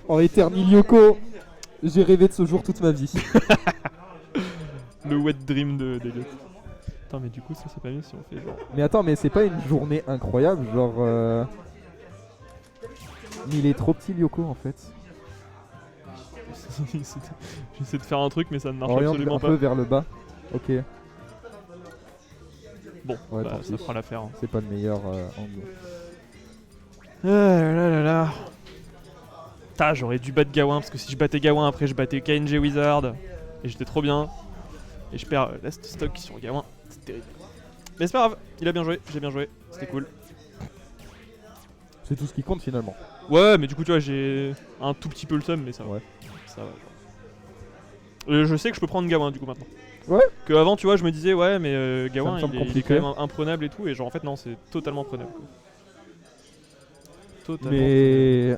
En Eternal Yoko, j'ai rêvé de ce jour toute ma vie. Le wet dream d'Eliot. Attends, mais du coup, ça c'est pas mieux si on fait genre. Mais attends, mais c'est pas une journée incroyable, genre. Mais il est trop petit, Lyoko, en fait. J'essaie de faire un truc, mais ça ne marche Oriente absolument un pas. peu vers le bas. Ok, Bon, Ouais, bah, tant ça pis. fera l'affaire. Hein. c'est pas le meilleur angle. Ah là là là. Putain, j'aurais dû battre Gawain parce que si je battais Gawain, après je battais KNG Wizard et j'étais trop bien. Et je perds last stock sur Gawain, c'est terrible. Mais c'est pas grave, il a bien joué, j'ai bien joué, c'était cool. C'est tout ce qui compte finalement. Ouais, mais du coup, tu vois, j'ai un tout petit peu le seum, mais ça va. Ouais. Ça va. Je sais que je peux prendre Gawain du coup maintenant. Ouais. Que avant, tu vois, je me disais, ouais, mais Gawain, semble il est compliqué. quand même imprenable et tout, et genre en fait, non, c'est totalement prenable. Quoi. Totalement. Mais.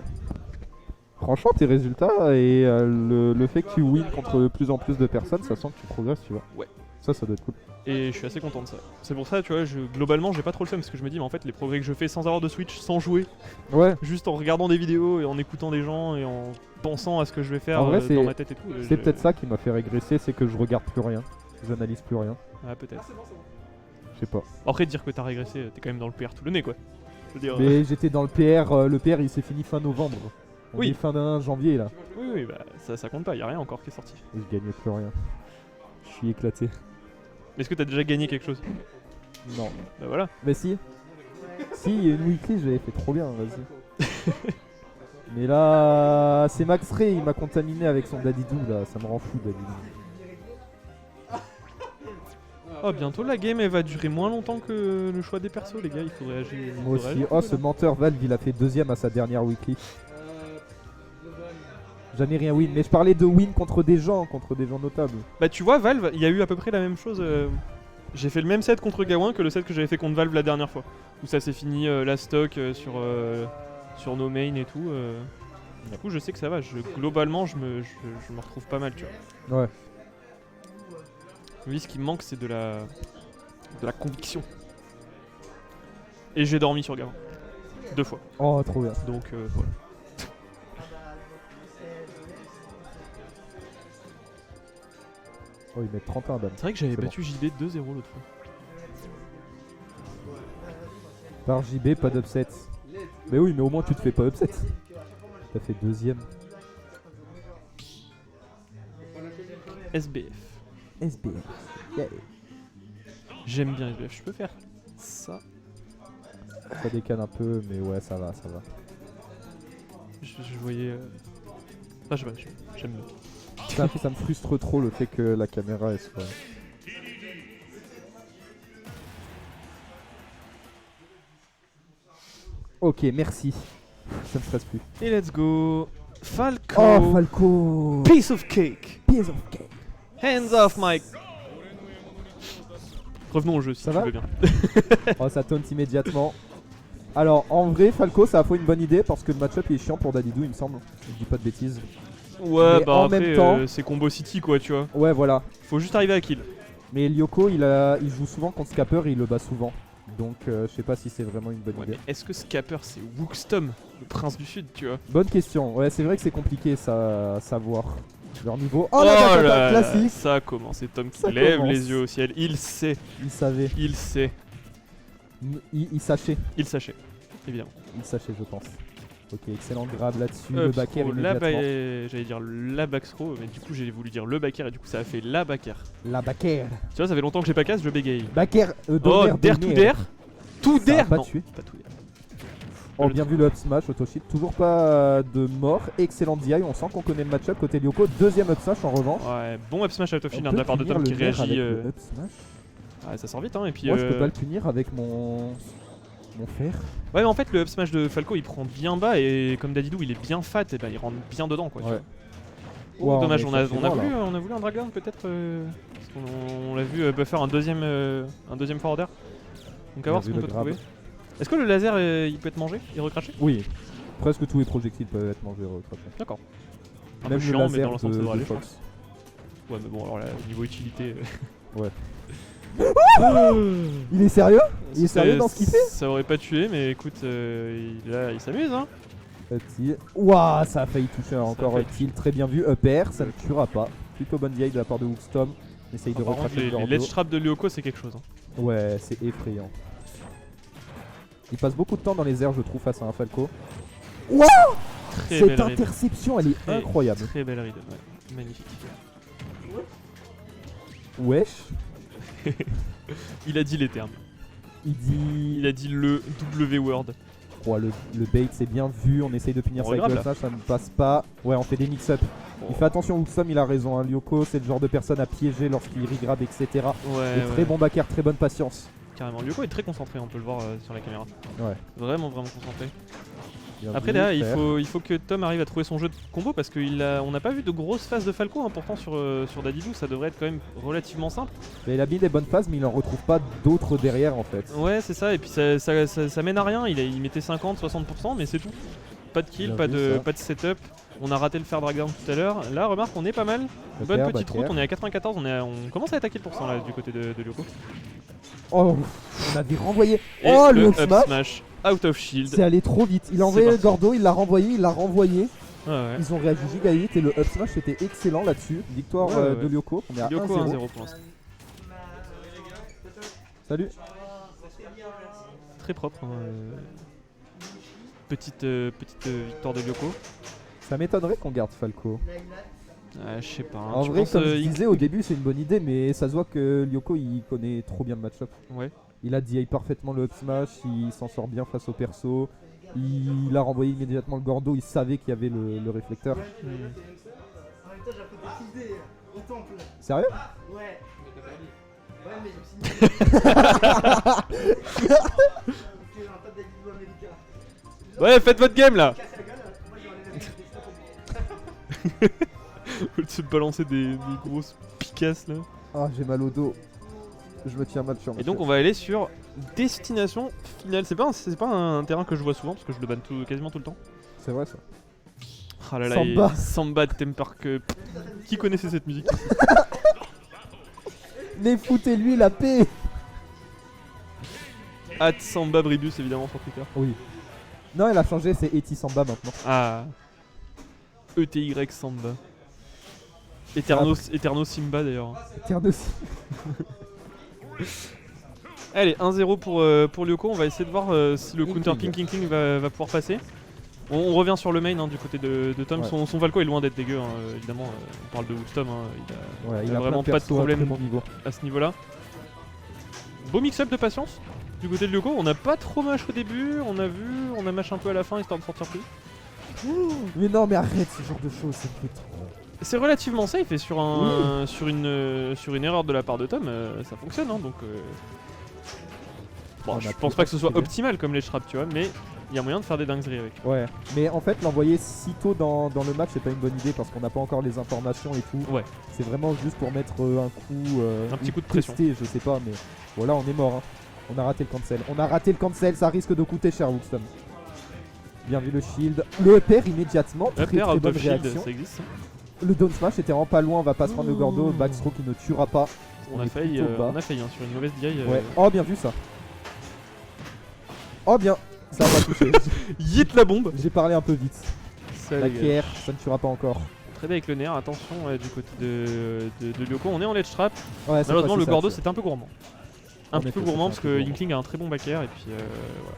Franchement, tes résultats et le fait que tu win contre de plus en plus de personnes, ça sent que tu progresses, tu vois. Ouais. Ça doit être cool. Et je suis assez content de ça. C'est pour ça, tu vois, globalement, j'ai pas trop le seum parce que je me dis, mais en fait, les progrès que je fais sans avoir de Switch, sans jouer, Ouais, juste en regardant des vidéos et en écoutant des gens et en pensant à ce que je vais faire En vrai, dans ma tête et tout. c'est peut-être ça qui m'a fait régresser, c'est que je regarde plus rien. J'analyse plus rien. Ah, peut-être. Je sais pas. Après, dire que t'as régressé, t'es quand même dans le PR tout le nez, quoi. Je veux dire. Mais j'étais dans le PR, le PR il s'est fini fin novembre. On Oui. est fin d'un janvier là. Oui, bah ça compte pas, y a rien encore qui est sorti. Et je gagnais plus rien. Je suis éclaté. Est-ce que t'as déjà gagné quelque chose? Non. Bah voilà. Mais si. Si, il y a une weekly, j'avais fait trop bien, vas-y. Mais là, c'est Max Ray, il m'a contaminé avec son Dadidou là, ça me rend fou Dadidou. Oh, bientôt la game elle va durer moins longtemps que le choix des persos, les gars, il faudrait agir. Moi il faudrait aussi. agir. Oh, ce menteur Valve, il a fait deuxième à sa dernière weekly. Jamais rien win, mais je parlais de win contre des gens notables. Bah, tu vois, Valve, il y a eu à peu près la même chose. J'ai fait le même set contre Gawain que le set que j'avais fait contre Valve la dernière fois. Où ça s'est fini la stock sur nos mains et tout. Du coup, je sais que ça va. Globalement, je me retrouve pas mal, tu vois. Ouais. Oui, ce qui me manque, c'est de la conviction. Et j'ai dormi sur Gawain. 2 fois. Oh, trop bien. Donc, voilà. Oh, il met 31 ban. C'est vrai que j'avais C'est battu JB 2-0 l'autre fois. Par JB, pas d'upset. Mais oui, mais au moins tu te fais pas upset. T'as fait deuxième. SBF. SBF. Yeah. J'aime bien SBF. Je peux faire ça. Ça décale un peu, mais ouais, ça va. Je voyais. Ah, je sais pas, j'aime bien. Ça me frustre trop le fait que la caméra elle soit. Ok, merci. Ça me stresse plus. Et let's go. Falco. Oh, Falco. Piece of cake. Piece of cake. Hands off, Mike. Revenons au jeu si Ça tu va veux bien. Oh, ça taunt immédiatement. Alors, en vrai, Falco, ça a fait une bonne idée parce que le match-up il est chiant pour Dadidou, il me semble. Je dis pas de bêtises. Ouais, Mais bah en après, même temps- c'est combo city quoi, tu vois. Ouais, voilà. Faut juste arriver à kill. Mais Lyoko, il joue souvent contre Scapper et il le bat souvent. Donc, je sais pas si c'est vraiment une bonne Ouais, idée. mais est-ce que Scapper c'est Wookstom, le prince du sud, tu vois? Bonne question. Ouais, c'est vrai que c'est compliqué ça à savoir. Leur niveau. Oh là là, classique. Ça a commencé, Tom qui Ça lève commence. les yeux au ciel. Il sait, Il savait. il sait, Il sachait. il sachait, évidemment. Il sachait, je pense. Ok, excellent grab là-dessus. Le backer là, immédiatement. j'allais dire la back throw, mais du coup j'ai voulu dire le backer et du coup ça a fait la backer. La backer. Tu vois, ça fait longtemps que j'ai pas casse, je bégaye. Backer. Oh, Donner, dare to donner. dare. Tout Ça a dare. pas Non, tué. pas tout dare. Oh, bien vu le up smash, Otoshi. Toujours pas de mort. Excellent DI. On sent qu'on connaît le match-up côté Lyoko. Deuxième up smash en revanche. Ouais, bon up smash à On Toffee peut de la part de punir Tom qui le nerf réagit. avec le up smash. Ouais, ça sort vite, hein. Et puis. Moi, je peux pas le punir avec mon fer. Ouais, mais en fait, le up smash de Falco il prend bien bas et comme Dadidou il est bien fat, et ben il rentre bien dedans quoi. tu Ouais. vois. Wow, Dommage, mais on ça a, fait on, a mal, voulu, là. on a voulu un Dragdown peut-être. Parce qu'on l'a vu buffer un deuxième forwarder. Donc à voir ce vu qu'on le peut grab. trouver. Est-ce que le laser il peut être mangé et recraché? Oui. Presque tous les projectiles peuvent être mangés au top. D'accord. Un Même peu le chiant, mais laser dans l'ensemble ça de devrait aller, je Fox. pense. Ouais, mais bon, alors là, niveau utilité. Il est sérieux? Il est sérieux dans ce qu'il fait? Ça aurait pas tué, mais écoute, il s'amuse, hein. Up tilt. Ouah, ça a failli toucher encore failli up tilt. Très bien vu. Up air, ça ne tuera pas. Plutôt bonne vieille de la part de Wookstom. On essaye de Par contre, retracer le les Gordo. ledge traps de Lyoko, c'est quelque chose. Hein. Ouais, c'est effrayant. Il passe beaucoup de temps dans les airs, je trouve, face à un Falco. Wow, Très cette belle read. interception, elle est Très, incroyable. Très belle read, ouais. Magnifique. Wesh, Il a dit les termes. il dit. Il a dit le W-word. Ouais, le bait c'est bien vu, on essaye de finir On ça avec regarde, le smash, ça ne passe pas. Ouais, on fait des mix-up. Il fait attention, Wookstom, il a raison. Hein. Lyoko, c'est le genre de personne à piéger lorsqu'il regrab, etc. Ouais, Et très bon backer, très bonne patience. Carrément. Lyoko est très concentré, on peut le voir sur la caméra. Ouais. Vraiment, vraiment concentré. Bien Après, vu, là, faire. il faut que Tom arrive à trouver son jeu de combo parce qu'on n'a pas vu de grosses phases de Falco. Hein, pourtant, sur Dadidou, ça devrait être quand même relativement simple. Mais il a mis des bonnes phases, mais il en retrouve pas d'autres derrière en fait. Ouais, c'est ça. Et puis, ça mène à rien. Il mettait 50-60%, mais c'est tout. Pas de kill, Bien pas vu, de ça. setup. On a raté le fair drag down tout à l'heure. Là, remarque, on est pas mal. Bonne Backer, petite route, backer. on est à 94. On commence à attaquer le pourcent là du côté de Lyoko. Oh, on avait renvoyé. Et Oh, le le up smash, smash out of shield. c'est allé trop vite. Il a C'est envoyé le parti. Gordo, il l'a renvoyé, il l'a renvoyé. Ouais, ouais. Ils ont réagi giga vite et le up smash était excellent là-dessus. Victoire Ouais, ouais, de ouais. Lyoko, on est à Lyoko 1-0. 1-0 pour l'instant. Salut. Très propre. Hein, petite victoire de Lyoko. Ça m'étonnerait qu'on garde Falco. Je sais pas. Hein. En Tu vrai, penses, comme je il- disais au début, c'est une bonne idée, mais ça se voit que Lyoko il connaît trop bien le match-up. Ouais. Il a DI parfaitement le up smash, il s'en sort bien face au perso. Il a renvoyé immédiatement le Gordo, il savait qu'il y avait le réflecteur. Hmm. En même temps, j'ai appris des idées au temple. Sérieux? Ouais. Ouais, mais je me suis dit. Parce que j'ai un tas d'Adidou américain. Ouais, faites votre game là. Casse la gueule, moi j'ai enlevé des stats pour moi. Au lieu de se balancer des grosses picasses là. Ah, j'ai mal au dos. Je me tiens mal sur ma Et donc chaise. on va aller sur destination finale. C'est pas un terrain que je vois souvent parce que je le banne quasiment tout le temps. C'est vrai ça. Ah là là, Samba. Samba de Temper que. Qui connaissait cette musique? Mais foutez-lui la paix. Samba Bribus évidemment sur Twitter. Oui. Non, elle a changé, c'est Eti Samba maintenant. Ah. ETY Samba. Eterno Simba d'ailleurs. Terre de scie. Allez, 1-0 pour Lyoko. On va essayer de voir si le counter Inkling. Pink Inkling va pouvoir passer. On revient sur le main hein, du côté de Tom. Ouais. Son Valko est loin d'être dégueu, hein, évidemment. On parle de Wookstom. Hein, Ouais, il a vraiment plein pas de persos à problème très bon niveau. à ce niveau-là. Beau mix-up de patience du côté de Lyoko. On n'a pas trop mash au début. On a mash un peu à la fin histoire de sortir plus. Mais non, mais arrête ce genre de choses, ça me fait trop. C'est relativement safe et sur une erreur de la part de Tom, ça fonctionne. Hein, donc, bon, On je a pense pu pas que ce soit tirer. optimal comme les traps, tu vois, mais il y a moyen de faire des dingueries avec. Ouais, mais en fait, l'envoyer si tôt dans le match, c'est pas une bonne idée parce qu'on n'a pas encore les informations et tout. Ouais. C'est vraiment juste pour mettre un coup. Un petit ou coup de pression. tester, je sais pas, mais voilà, on est mort. Hein. On a raté le cancel. On a raté le cancel, ça risque de coûter cher, Wookstom. Bien vu le shield. Le upper immédiatement. Très, Upper très out bonne of shield, réaction. ça existe. Le down smash était vraiment pas loin, on va pas se prendre le Gordo. Ouh. Backstroke qui ne tuera pas. On est a failli, plutôt bas. hein, sur une mauvaise DI. Ouais. Oh, bien vu ça. Oh, bien. Ça va toucher. Yeet la bombe. J'ai parlé un peu vite. Ça, La les gars. KR, ça ne tuera pas encore. Très bien avec le nerf, attention du côté de Lyoko. On est en ledge trap. Ouais, cette Malheureusement, fois-ci, le ça Gordo tue. c'était un peu gourmand. Un En petit peu effet, gourmand c'était parce un peu que gourmand. Inkling a un très bon backer et puis voilà.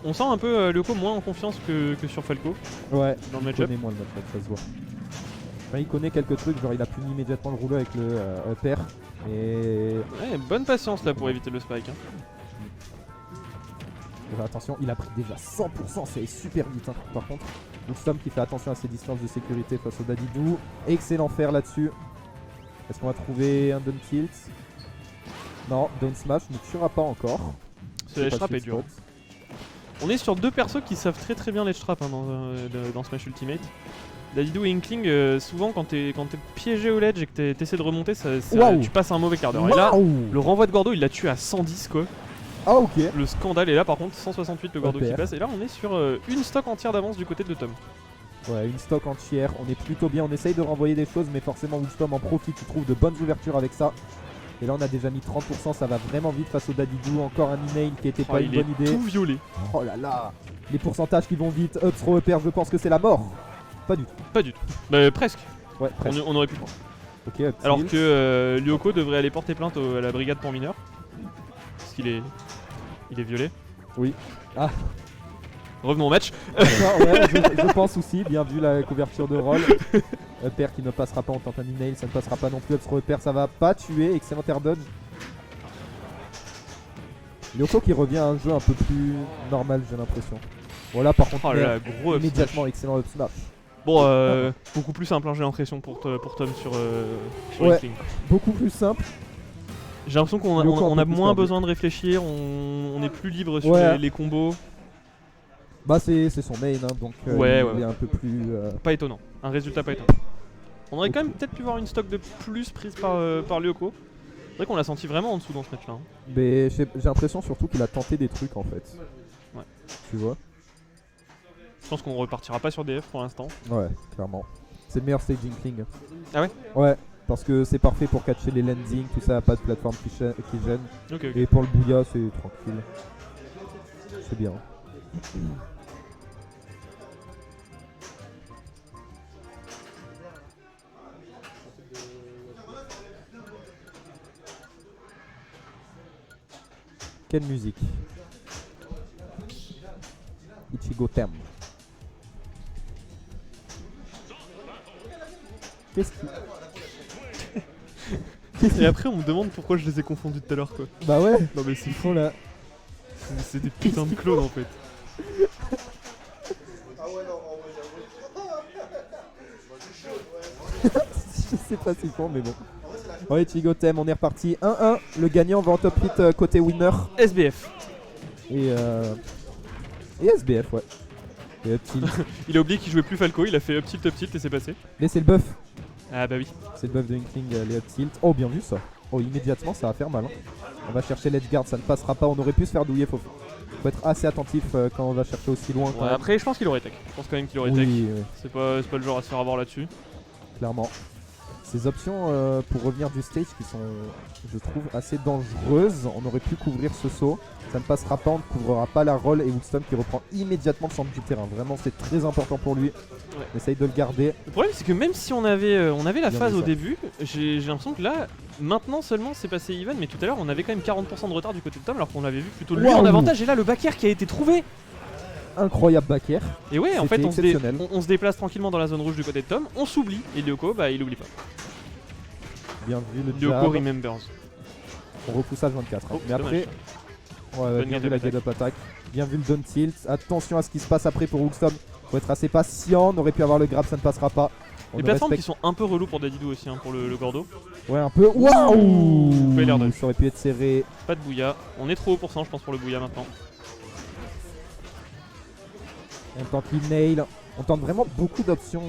On sent un peu Lyoko moins en confiance que sur Falco Ouais, dans le il match-up. connaît moins le match-up, ça se voit. Enfin, il connaît quelques trucs, genre il a puni immédiatement le rouleau avec le upper. Et Ouais, bonne patience là pour éviter le spike. Hein. attention, il a pris déjà 100%, c'est super vite hein. Par contre, Wookstom qui fait attention à ses distances de sécurité face au Dadidou. Excellent faire là-dessus. Est-ce qu'on va trouver un down tilt? Non, down smash ne tuera pas encore. Ce C'est ledge pas trap le est sweet dur. spot. On est sur deux persos qui savent très bien ledge trap hein, dans Smash Ultimate. Dadidou et Inkling, souvent quand t'es piégé au ledge et que t'essaies de remonter, Waouh. tu passes un mauvais quart d'heure. Et là, Waouh. le renvoi de Gordo il l'a tué à 110 quoi. Ah ok. Le scandale est là par contre, 168 le Gordo qui Upper. passe. Et là on est sur une stock entière d'avance du côté de Tom. Ouais, une stock entière, on est plutôt bien, on essaye de renvoyer des choses, mais forcément Wookstom en profite, il trouve de bonnes ouvertures avec ça. Et là on a déjà mis 30%, ça va vraiment vite face au Dadidou. Encore un email qui était Oh, pas une il est bonne idée. tout violet. Oh là là, les pourcentages qui vont vite. Up throw upper, je pense que c'est la mort. Pas du tout. Pas du tout. Bah, presque. Ouais, presque. On aurait pu le voir. Ok, up Alors tilt. que Lyoko devrait aller porter plainte à la brigade pour mineurs. Parce qu'il est. Il est violet. Oui. Ah. Revenons au match. D'accord, ouais, je pense aussi. Bien vu la couverture de roll. Upper qui ne passera pas, on tente un email, ça ne passera pas non plus. Up throw upper, ça va pas tuer. Excellent air dodge. Lyoko qui revient à un jeu un peu plus normal, j'ai l'impression. Voilà, par contre, Oh là là, merde, gros up immédiatement smash. excellent up smash. Bon, beaucoup plus simple, hein, j'ai l'impression, pour Tom sur Ouais. Inkling. Beaucoup plus simple. J'ai l'impression qu'on a, Lyoko un on peu a plus moins perdu. besoin de réfléchir, on est plus libre sur Ouais. les combos. Bah, c'est son main, hein, donc Ouais, il ouais. est un peu plus. Pas étonnant, un résultat pas étonnant. On aurait quand même peut-être pu voir une stock de plus prise par Lyoko. C'est vrai qu'on l'a senti vraiment en dessous dans ce match-là. Hein. Mais j'ai l'impression surtout qu'il a tenté des trucs en fait. Ouais. Tu vois? Je pense qu'on repartira pas sur DF pour l'instant. Ouais, clairement. C'est le meilleur stage Inkling. Ah ouais? Ouais, parce que c'est parfait pour catcher les landings, tout ça, pas de plateforme qui gêne. Ok, ok. Et pour le bouilla, c'est tranquille. C'est bien. Quelle musique? Ichigo Tem. Qu'est-ce qui... Et après, on me demande pourquoi je les ai confondus tout à l'heure, quoi. Bah ouais, Non, mais c'est ils font la... c'est des putains de clones en fait. Ah ouais, non, en vrai, j'avoue. Je sais pas s'ils font, mais bon. Ouais, Ichigo Tem, on est reparti. 1-1. Le gagnant va en top 8 côté winner. SBF. Et SBF, ouais. Et up tilt. Il a oublié qu'il jouait plus Falco, il a fait up tilt et c'est passé. Mais c'est le buff. Ah bah oui. C'est le buff de Inkling, les up tilt. Oh, bien vu ça. Oh, immédiatement, ça va faire mal. Hein. On va chercher l'edge guard, ça ne passera pas. On aurait pu se faire douiller. Faut être assez attentif quand on va chercher aussi loin. quand Ouais, même. après, je pense qu'il aurait tech. Je pense quand même qu'il aurait tech. Oui, oui, C'est pas le genre à se faire avoir là-dessus. clairement. Ces options pour revenir du stage qui sont, je trouve, assez dangereuses. On aurait pu couvrir ce saut. Ça ne passera pas, on ne couvrira pas la roll. Et Woodstone qui reprend immédiatement le centre du terrain. Vraiment, c'est très important pour lui. Ouais. On essaye de le garder. Le problème, c'est que même si on avait la Bien phase vu au ça. début, j'ai l'impression que là, maintenant seulement, c'est passé even. Mais tout à l'heure, on avait quand même 40% de retard du côté de Tom, alors qu'on avait vu plutôt lui Waouh. en avantage. Et là, le back air qui a été trouvé. Incroyable back air. Et ouais, en C'était fait, exceptionnel. on se déplace tranquillement dans la zone rouge du côté de Tom. On s'oublie. Et Lyoko, bah, il oublie pas. Bien vu le Lyoko jab. remembers. On repousse à 24. Hein. Oh, Mais dommage. après, ouais, Bonne bien get vu la up get up attack. Bien vu le down tilt. Attention à ce qui se passe après pour Woodstone. Faut être assez patient. On aurait pu avoir le grab, ça ne passera pas. On Les ne plateformes qui respecte- sont un peu relous pour Dadidou aussi, hein, pour le Gordo. Ouais, un peu. Waouh. Fait l'air de- Ça aurait pu être serré. Pas de bouilla. On est trop haut pour ça, je pense, pour le bouilla maintenant. On tente l'e-nail. On tente vraiment beaucoup d'options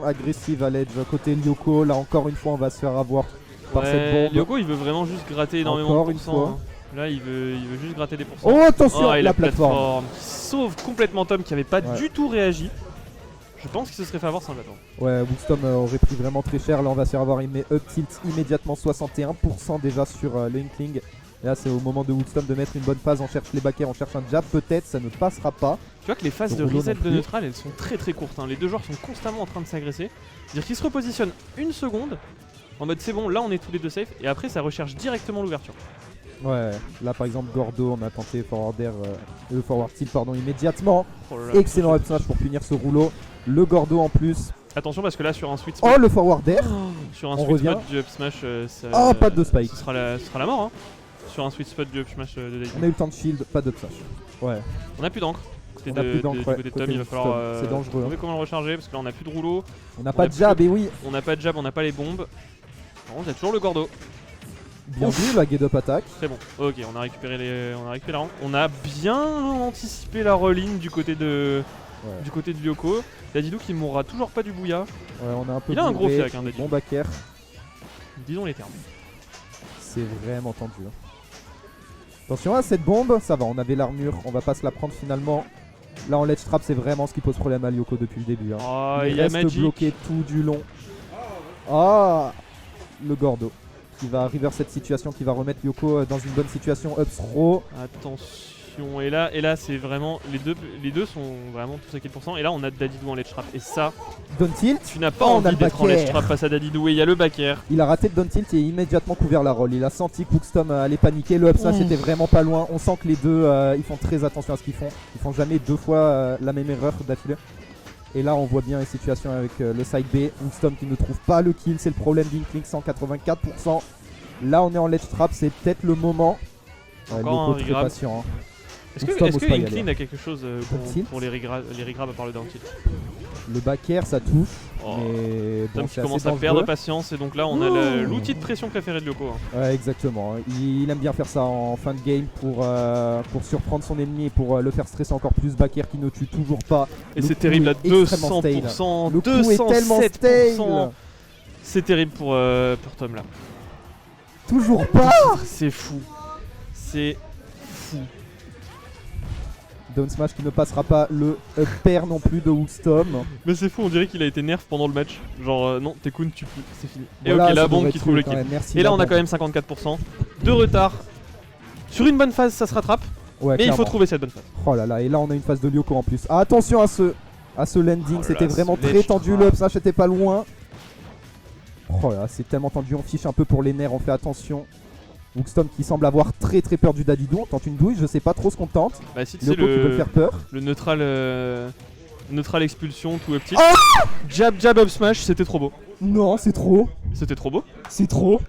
agressives à l'edge. Côté Lyoko, là encore une fois, on va se faire avoir par cette Ouais, bombe. Lyoko, il veut vraiment juste gratter énormément Encore de une pourcents. fois. Hein. Là, il veut juste gratter des pourcents. Oh, attention, et la plateforme. qui sauve complètement Tom qui avait pas Ouais. du tout réagi. Je pense qu'il se serait fait avoir sans la plateforme. Ouais, Woodstone aurait pris vraiment très cher. Là, on va se faire avoir up tilt immédiatement. 61% déjà sur le Inkling. Et là, c'est au moment de Woodstone de mettre une bonne phase. On cherche les backers, on cherche un jab. Peut-être, ça ne passera pas. Tu vois que les phases Le de rouleau reset non de plus. neutral, elles sont très très courtes. Hein. Les deux joueurs sont constamment en train de s'agresser. C'est-à-dire qu'ils se repositionnent une seconde. En mode c'est bon, là on est tous les deux safe. Et après ça recherche directement l'ouverture. Ouais, là par exemple, Gordo, on a tenté forward air, forward tilt pardon, immédiatement. Oh là là. Excellent up smash pour punir ce rouleau. Le Gordo en plus. Attention parce que là sur un sweet spot, Oh, le forward air. sur un on sweet spot revient. du up smash, ça, Oh, pas de spike. ce sera la mort. Hein. Sur un sweet spot du up smash de Dadidou. On a eu le temps de shield, pas d'up smash. Ouais, On a plus d'encre. Côté On a plus d'encre, du ouais, côté de côté Tom, il va de falloir Tom. C'est dangereux, trouver hein. comment le recharger parce que là on a plus de rouleau, on n'a pas a de jab, et oui. on n'a pas de jab, on n'a pas les bombes. Par contre, il y a toujours le Gordo. Bien Ouf. vu la get up attack. C'est bon. Ok, on a récupéré la rank. On a bien anticipé la roll-in du côté de Ouais. du côté de Lyoko. Dadidou qui mourra toujours pas du bouilla. Ouais, on a un peu Il a un gros bourré. fiac, hein, Dadidou. Bon back air. Disons les termes. C'est vraiment tendu. Hein. Attention à cette bombe, ça va, on avait l'armure, on va pas se la prendre finalement. Là en ledge trap, c'est vraiment ce qui pose problème à Lyoko depuis le début. Hein. Oh, il il y a reste Magic. bloqué tout du long. Ah, le Gordo. qui va reverse cette situation, qui va remettre Lyoko dans une bonne situation. Up throw. Attention, et là c'est vraiment. Les deux sont vraiment tous à 4%. Et là on a Dadidou en ledge trap. Et ça, Down tilt. tu n'as pas Oh, on a envie le d'être en back air. ledge trap face à Dadidou. Et il y a le back air. Il a raté le down tilt et immédiatement couvert la roll. Il a senti que Wookstom allait paniquer. Le up smash était vraiment pas loin. On sent que les deux ils font très attention à ce qu'ils font. Ils font jamais deux fois la même erreur d'affilée. Et là on voit bien les situations avec le side B. Wookstom qui ne trouve pas le kill. C'est le problème d'Inkling, 184%. Là on est en ledge trap, c'est peut-être le moment. Encore un très regrab. patient. Hein. Est-ce Wookstom que ose pas y Inkling aller. a quelque chose tilt. pour les regrabs à part le down tilt? Le back air ça touche. Oh. Mais bon, Tom qui c'est commence assez à perdre dangereux. patience et donc là on a l'outil de pression préféré de Lyoko. Hein. Ouais, exactement. Il aime bien faire ça en fin de game pour surprendre son ennemi et pour le faire stresser encore plus. Back air qui ne tue toujours pas. Et Le c'est coup terrible à est extrêmement 200%, Le coup est tellement 207%. stale. C'est terrible pour Tom là. Toujours pas. C'est fou. C'est fou. Down smash qui ne passera pas le up pair non plus de Wookstom. Mais c'est fou, on dirait qu'il a été nerf pendant le match. Genre non, Tekun tu peux, c'est fini. Et Voilà, ok, la ça bombe devrait qui tuer trouve le quand kill. même. Merci, Et là la on a bombe. quand même 54% de retard. Sur une bonne phase ça se rattrape, Ouais, mais il faut clairement. trouver cette bonne phase. Oh là là, et là on a une phase de Lyoko en plus. Ah, attention à ce landing, Oh là c'était là, vraiment ce très ledge tendu. trap. Le up smash était pas loin. Oh là là, c'est tellement tendu, on fiche un peu pour les nerfs, on fait attention. Wookstom qui semble avoir très très peur du Dadidou. On tente une douille, je sais pas trop ce qu'on tente. Bah si tu sais Lyoko qui veut le faire peur. le neutral expulsion tout up tilt. Jab jab up smash, c'était trop beau. Non, c'est trop. C'était trop beau. C'est trop.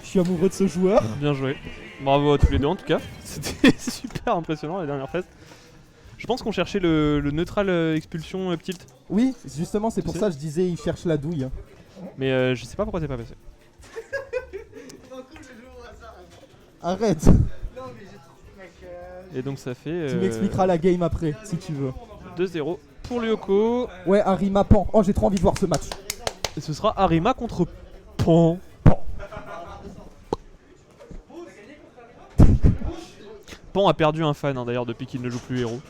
Je suis amoureux de ce joueur. Bien joué. Bravo à tous les deux en tout cas. C'était super impressionnant la dernière phase. Je pense qu'on cherchait le neutral expulsion up tilt. Oui, justement, c'est pour sais ça que je disais il cherche la douille. Mais je sais pas pourquoi c'est pas passé. Arrête. Non, mais j'ai. Mec, Et donc ça fait Tu m'expliqueras la game après, si tu veux. 2-0 pour Lyoko. Ouais, Arima Pan. Oh, j'ai trop envie de voir ce match. Et ce sera Arima contre Pan. Pan a perdu un fan hein, d'ailleurs depuis qu'il ne joue plus héros.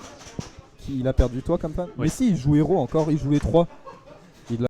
Il a perdu toi comme fan. Oui. Mais si, il joue héros encore, il jouait 3.